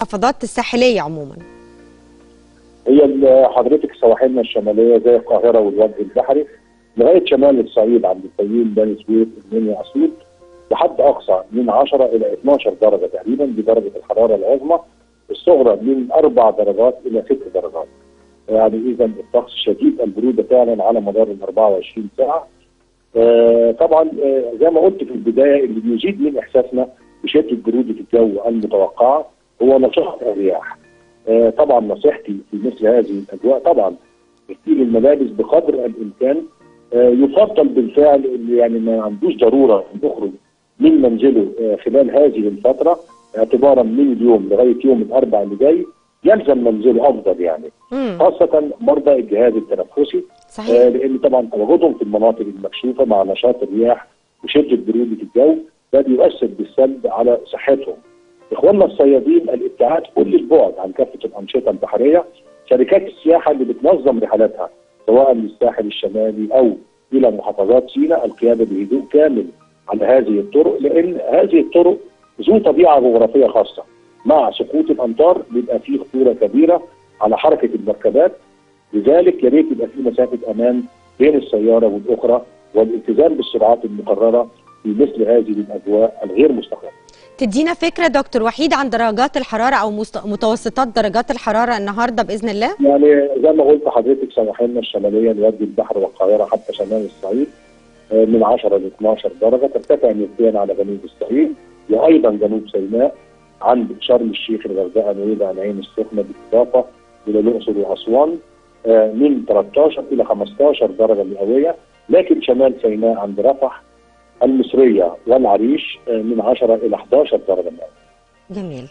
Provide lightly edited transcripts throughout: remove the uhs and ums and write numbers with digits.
المحافظات الساحلية عموما؟ هي حضرتك سواحلنا الشمالية زي القاهرة والوجه البحري لغاية شمال الصعيد عند الفيوم بني سويف المنيا أسيوط لحد أقصى من 10 إلى 12 درجة تقريبا دي درجة الحرارة العظمى، الصغرى من 4 درجات إلى 6 درجات. يعني إذا الطقس شديد البرودة فعلا على مدار ال 24 ساعة. طبعا زي ما قلت في البداية اللي بيزيد من إحساسنا بشدة برودة الجو المتوقعة هو نشاط الرياح. طبعا نصيحتي في مثل هذه الاجواء طبعا تغسيل الملابس بقدر الامكان. يفضل بالفعل اللي يعني ما عندوش ضروره يخرج من منزله خلال هذه الفتره اعتبارا من اليوم لغايه يوم الاربعاء اللي جاي يلزم منزله افضل يعني. خاصه مرضى الجهاز التنفسي. صحيح. لان طبعا تواجدهم في المناطق المكشوفه مع نشاط الرياح وشده بروده الجو ده بيؤثر بالسلب على صحتهم. اخواننا الصيادين الابتعاد كل البعد عن كافه الانشطه البحريه، شركات السياحه اللي بتنظم رحلاتها سواء للساحل الشمالي او الى محافظات سيناء القياده بهدوء كامل على هذه الطرق، لان هذه الطرق ذو طبيعه جغرافيه خاصه. مع سقوط الامطار بيبقى فيه خطوره كبيره على حركه المركبات، لذلك يا ريت يبقى في مسافه امان بين السياره والاخرى والالتزام بالسرعات المقرره في مثل هذه الاجواء الغير مستقره. تدينا فكرة دكتور وحيد عن درجات الحرارة أو متوسطات درجات الحرارة النهاردة بإذن الله؟ يعني زي ما قلت لحضرتك سواحلنا الشمالية لوجه البحر والقاهرة حتى شمال الصعيد من 10 ل 12 درجة، ترتفع نسبيا على جنوب الصعيد وأيضا جنوب سيناء عند شرم الشيخ الغردقة نويبع العين السخنة بالإضافة إلى الأقصر وأسوان من 13 إلى 15 درجة مئوية، لكن شمال سيناء عند رفح المصرية والعريش من 10 إلى 11 درجة مئوية. جميل.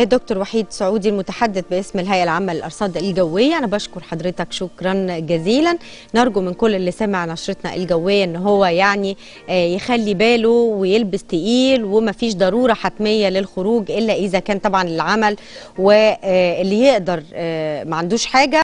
دكتور وحيد سعودي المتحدث باسم الهيئة العامة للأرصاد الجوية، أنا بشكر حضرتك شكرا جزيلا. نرجو من كل اللي سمع نشرتنا الجوية إن هو يعني يخلي باله ويلبس تقيل ومفيش ضرورة حتمية للخروج إلا إذا كان طبعا العمل واللي يقدر ما عندوش حاجة.